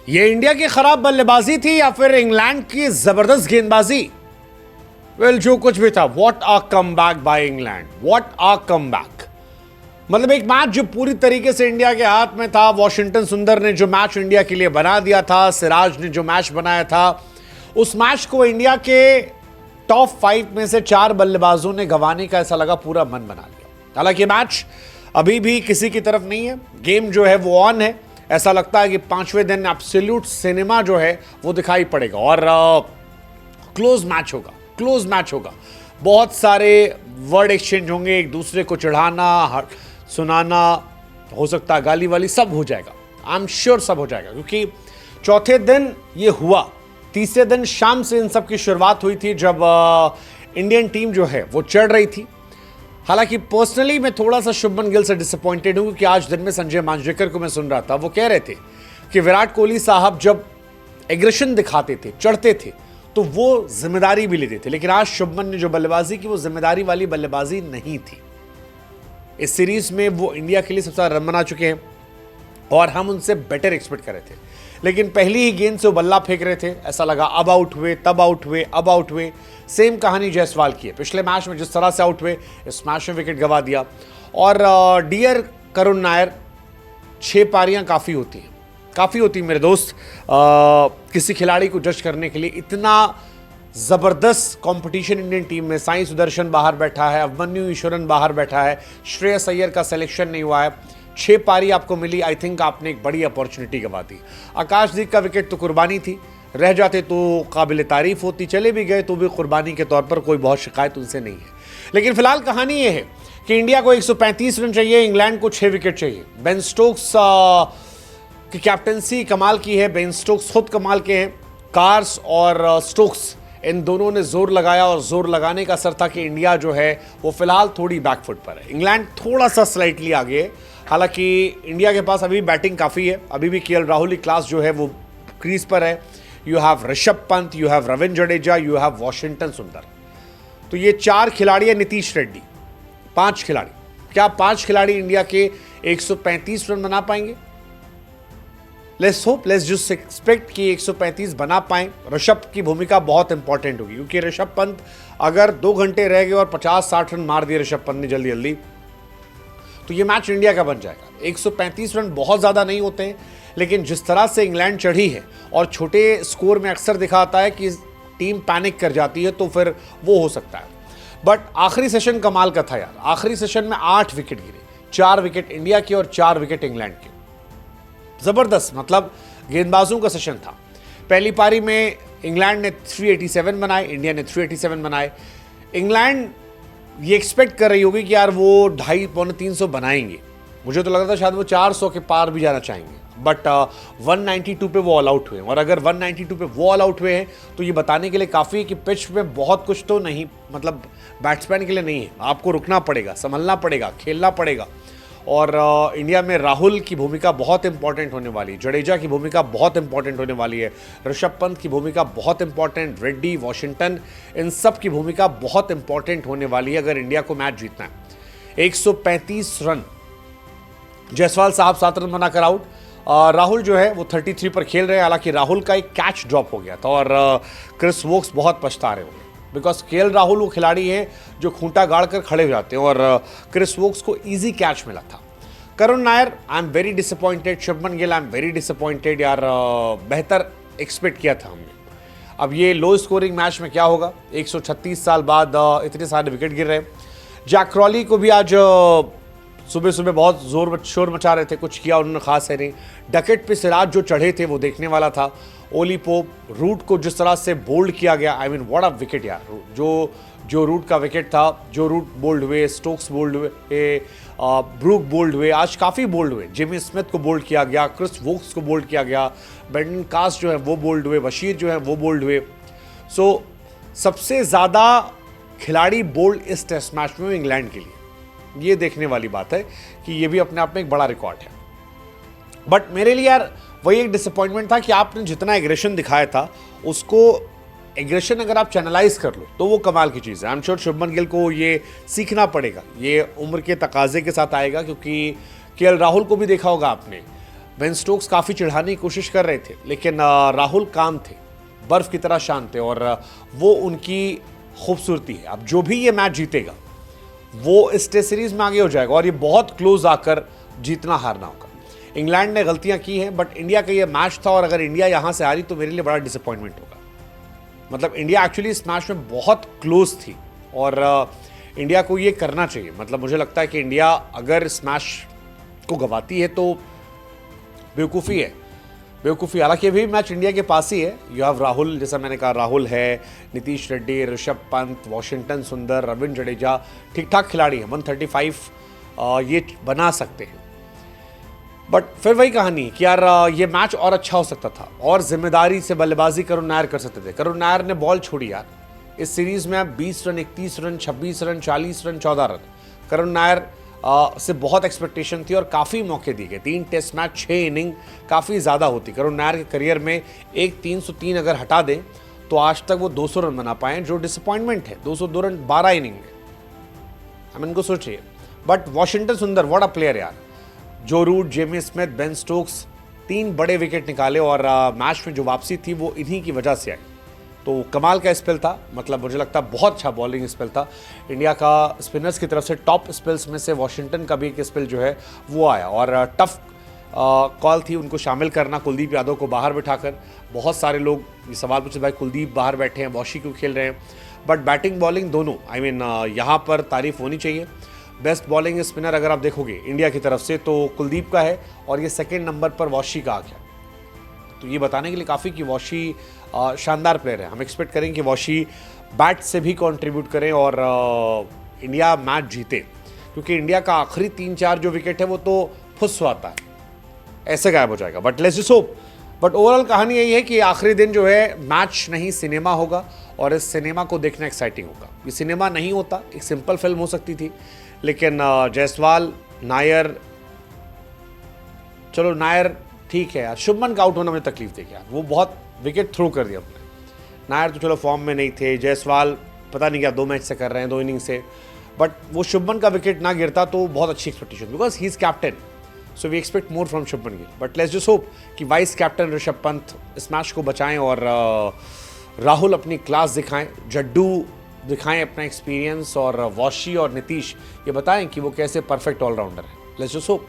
ये इंडिया की खराब बल्लेबाजी थी या फिर इंग्लैंड की जबरदस्त गेंदबाजी? वेल, जो कुछ भी था, what a comeback by England, what a comeback. मतलब एक मैच जो पूरी तरीके से इंडिया के हाथ में था। वॉशिंगटन सुंदर ने जो मैच इंडिया के लिए बना दिया था, सिराज ने जो मैच बनाया था, उस मैच को इंडिया के टॉप 5 में से 4 बल्लेबाजों ने गंवाने का ऐसा लगा पूरा मन बना लिया। हालांकि मैच अभी भी किसी की तरफ नहीं है, गेम जो है वो ऑन है। ऐसा लगता है कि 5वें दिन एब्सोल्यूट सिनेमा जो है वो दिखाई पड़ेगा और क्लोज मैच होगा। बहुत सारे वर्ड एक्सचेंज होंगे, एक दूसरे को चढ़ाना, सुनाना, हो सकता है गाली वाली, सब हो जाएगा। आई एम श्योर सब हो जाएगा, क्योंकि चौथे दिन ये हुआ। तीसरे दिन शाम से इन सब की शुरुआत हुई थी, जब इंडियन टीम जो है वो चढ़ रही थी। हालांकि पर्सनली मैं थोड़ा सा शुभमन गिल से डिसअपॉइंटेड हूं, क्योंकि आज दिन में संजय मांजरेकर को मैं सुन रहा था, वो कह रहे थे कि विराट कोहली साहब जब एग्रेशन दिखाते थे, चढ़ते थे, तो वो जिम्मेदारी भी लेते थे। लेकिन आज शुभमन ने जो बल्लेबाजी की, वो जिम्मेदारी वाली बल्लेबाजी नहीं थी। इस सीरीज में वो इंडिया के लिए सबसे ज्यादा रन बना चुके हैं और हम उनसे बेटर एक्सपेक्ट कर रहे थे। लेकिन पहली ही गेंद से वो बल्ला फेंक रहे थे, ऐसा लगा अब आउट हुए, तब आउट हुए, अब आउट हुए। सेम कहानी जायसवाल की है। पिछले मैच में जिस तरह से आउट हुए, इस मैच में विकेट गंवा दिया। और डियर करुण नायर, 6 पारियां काफ़ी होती मेरे दोस्त, किसी खिलाड़ी को जज करने के लिए। इतना ज़बरदस्त कंपटीशन इंडियन टीम में। साई सुदर्शन बाहर बैठा है, अभिमन्यु ईश्वरन बाहर बैठा है, श्रेयस अय्यर का सिलेक्शन नहीं हुआ है। 6 पारी आपको मिली, आई थिंक आपने एक बड़ी अपॉर्चुनिटी गंवा दी। आकाशदीप का विकेट तो कुर्बानी थी, रह जाते तो काबिल तारीफ होती। चले भी गए तो भी कुर्बानी के तौर पर, कोई बहुत शिकायत उनसे नहीं है। लेकिन फिलहाल कहानी ये है कि इंडिया को 135 रन चाहिए, इंग्लैंड को 6 विकेट चाहिए। बेन स्टोक्स की कैप्टनसी कमाल की है, बेन स्टोक्स खुद कमाल के हैं। कार्स और स्टोक्स, इन दोनों ने जोर लगाया और जोर लगाने का असर था कि इंडिया जो है वो फिलहाल थोड़ी बैकफुट पर है। इंग्लैंड थोड़ा सा स्लाइटली आगे है। हालांकि इंडिया के पास अभी बैटिंग काफ़ी है, अभी भी केएल राहुल की क्लास जो है वो क्रीज पर है। You have Rishabh Pant, you have Ravindra Jadeja, you have Washington सुंदर। तो ये 4 खिलाड़ी है, नीतीश रेड्डी, 5 खिलाड़ी। क्या 5 खिलाड़ी इंडिया के 135 रन बना पाएंगे? Let's hope, let's just expect कि 135 बना पाएं। ऋषभ की भूमिका बहुत इंपॉर्टेंट होगी, क्योंकि ऋषभ पंत अगर 2 घंटे रह गए और 50-60 रन मार दिए ऋषभ पंत ने जल्दी, तो ये मैच इंडिया का बन जाएगा। 135 रन बहुत ज़्यादा नहीं होते हैं, लेकिन जिस तरह से इंग्लैंड चढ़ी है और छोटे स्कोर में अक्सर दिखाता है कि टीम पैनिक कर जाती है, तो फिर वो हो सकता है। बट आखिरी सेशन कमाल का था यार। आखिरी सेशन में 8 विकेट गिरे, 4 विकेट इंडिया के और 4 विकेट इंग्लैंड के। ज़बरदस्त, मतलब गेंदबाजों का सेशन था। पहली पारी में इंग्लैंड ने 387 बनाए, इंडिया ने 387 बनाए। इंग्लैंड ये एक्सपेक्ट कर रही होगी कि यार वो 250-300 बनाएंगे। मुझे तो लगा था शायद वो 400 के पार भी जाना चाहेंगे, बट 192 पे वो ऑल आउट हुए। और अगर 192 पे वो ऑल आउट हुए हैं, तो ये बताने के लिए काफ़ी है कि पिच में बहुत कुछ तो नहीं, मतलब बैट्समैन के लिए नहीं है। आपको रुकना पड़ेगा, संभलना पड़ेगा, खेलना पड़ेगा। और इंडिया में राहुल की भूमिका बहुत इंपॉर्टेंट होने वाली है, जडेजा की भूमिका बहुत इंपॉर्टेंट होने वाली है, ऋषभ पंत की भूमिका बहुत इंपॉर्टेंट, रेड्डी, वॉशिंगटन, इन सब की भूमिका बहुत इंपॉर्टेंट होने वाली है अगर इंडिया को मैच जीतना है। 135 रन, जायसवाल साहब 7 रन बनाकर आउट। राहुल जो है वो 33 पर खेल रहे हैं। हालांकि राहुल का एक कैच ड्रॉप हो गया था और क्रिस वोक्स बहुत पछता रहे होंगे, बिकॉज केएल राहुल वो खिलाड़ी हैं जो खूंटा गाड़ कर खड़े हो जाते हैं और क्रिस वोक्स को इजी कैच मिला था। Karun Nair, I am very disappointed. Shubman Gill, I am very disappointed यार। बेहतर एक्सपेक्ट किया था हमने। अब ये लो स्कोरिंग मैच में क्या होगा? 136 साल बाद इतने सारे विकेट गिर रहे हैं। जैक क्रॉली को भी आज सुबह सुबह बहुत जोर शोर मचा रहे थे, कुछ किया उन्होंने खास है नहीं। डकेट पे सिराज जो चढ़े थे वो देखने वाला था। ओली पोप, रूट को जिस तरह से बोल्ड किया गया, I mean what a wicket यार। जो रूट का विकेट था, जो रूट बोल्ड हुए, स्टोक्स बोल्ड हुए, ब्रूक बोल्ड हुए, आज काफ़ी बोल्ड हुए। जिमी स्मिथ को बोल्ड किया गया, क्रिस वोक्स को बोल्ड किया गया, ब्रेंडन कास्ट जो है वो बोल्ड हुए, बशीर जो है वो बोल्ड हुए। सो सबसे ज़्यादा खिलाड़ी बोल्ड इस टेस्ट मैच में इंग्लैंड के लिए, ये देखने वाली बात है कि ये भी अपने आप में एक बड़ा रिकॉर्ड है। बट मेरे लिए यार वही एक डिसअपॉइंटमेंट था कि आपने जितना एग्रेशन दिखाया था, उसको एग्रेशन अगर आप चैनलाइज कर लो तो वो कमाल की चीज़ है। I am sure Shubman Gill को ये सीखना पड़ेगा, ये उम्र के तकाजे के साथ आएगा, क्योंकि केएल राहुल को भी देखा होगा आपने, बेन स्टोक्स काफ़ी चिढ़ाने की कोशिश कर रहे थे, लेकिन राहुल काम थे, बर्फ़ की तरह शांत थे और वो उनकी खूबसूरती है। अब जो भी ये मैच जीतेगा वो इस टेस्ट सीरीज में आगे हो जाएगा और ये बहुत क्लोज आकर जीतना हारना होगा। इंग्लैंड ने गलतियां की हैं, बट इंडिया का ये मैच था और अगर इंडिया यहां से हारी तो मेरे लिए बड़ा डिसअपॉइंटमेंट होगा। मतलब इंडिया एक्चुअली इस मैच में बहुत क्लोज थी और इंडिया को ये करना चाहिए। मतलब मुझे लगता है कि इंडिया अगर इस मैच को गंवाती है तो बेवकूफ़ी है, बेवकूफ़ी। हालांकि अभी मैच इंडिया के पास ही है। यू हैव राहुल, जैसा मैंने कहा, राहुल है, नीतीश रेड्डी, ऋषभ पंत, वॉशिंगटन सुंदर, रविंद्र जडेजा, ठीक ठाक खिलाड़ी हैं। 135 ये बना सकते हैं, बट फिर वही कहानी कि यार ये मैच और अच्छा हो सकता था और जिम्मेदारी से बल्लेबाजी करुण नायर कर सकते थे। करुण नायर ने बॉल छोड़ी यार इस सीरीज में। 20 run, 31 run, 26 run, 40 run, 14 run. Karun Nair से बहुत एक्सपेक्टेशन थी और काफ़ी मौके दिए गए। 3 टेस्ट मैच, 6 इनिंग काफ़ी ज़्यादा होती। करुण नायर के करियर में एक 303 अगर हटा दें तो आज तक वो 200 रन बना पाए, जो डिसअपॉइंटमेंट है। 202 रन 12 इनिंग में, हम इनको सोचिए। But Washington Sundar, what a player यार। Joe Root, Jamie Smith, Ben Stokes, 3 बड़े विकेट निकाले और मैच में जो वापसी थी वो इन्हीं की वजह से आई। तो कमाल का स्पेल था। मतलब मुझे लगता है बहुत अच्छा बॉलिंग स्पेल था इंडिया का। स्पिनर्स की तरफ से टॉप स्पेल्स में से वॉशिंगटन का भी एक स्पेल जो है वो आया और टफ कॉल थी उनको शामिल करना, कुलदीप यादव को बाहर बिठाकर। बहुत सारे लोग ये सवाल पूछे, भाई कुलदीप बाहर बैठे हैं, वॉशी क्यों खेल रहे हैं? बट बैटिंग बॉलिंग दोनों, यहाँ पर तारीफ होनी चाहिए। बेस्ट बॉलिंग स्पिनर अगर आप देखोगे इंडिया की तरफ से तो कुलदीप का है और ये सेकेंड नंबर पर वॉशी का आ गया। तो ये बताने के लिए काफ़ी कि वॉशी शानदार प्लेयर है। हम एक्सपेक्ट करें कि वॉशी बैट से भी कंट्रीब्यूट करें और इंडिया मैच जीते, क्योंकि इंडिया का आखिरी 3-4 जो विकेट है वो तो फुस आता है, ऐसे गायब हो जाएगा। But let's just hope. But overall कहानी यही है कि आखिरी दिन जो है मैच नहीं सिनेमा होगा और इस सिनेमा को देखना एक्साइटिंग होगा। ये सिनेमा नहीं होता, एक सिंपल फिल्म हो सकती थी, लेकिन जायसवाल, नायर, चलो नायर ठीक है यार, शुभमन का आउट होना मुझे तकलीफ देगी यार, वो बहुत विकेट थ्रो कर दिया अपने। नायर तो चलो फॉर्म में नहीं थे, जायसवाल पता नहीं क्या 2 मैच से कर रहे हैं, 2 इनिंग से। बट वो शुभमन का विकेट ना गिरता तो बहुत अच्छी expectation, because he is captain, so we expect more from Shubman Gill. But let's just hope कि वाइस कैप्टन ऋषभ पंत इस मैच को बचाएं और राहुल अपनी क्लास दिखाएं, जड्डू दिखाएं अपना एक्सपीरियंस, और वॉशी और नीतीश ये बताएं कि वो कैसे परफेक्ट ऑलराउंडर है। Let's just hope.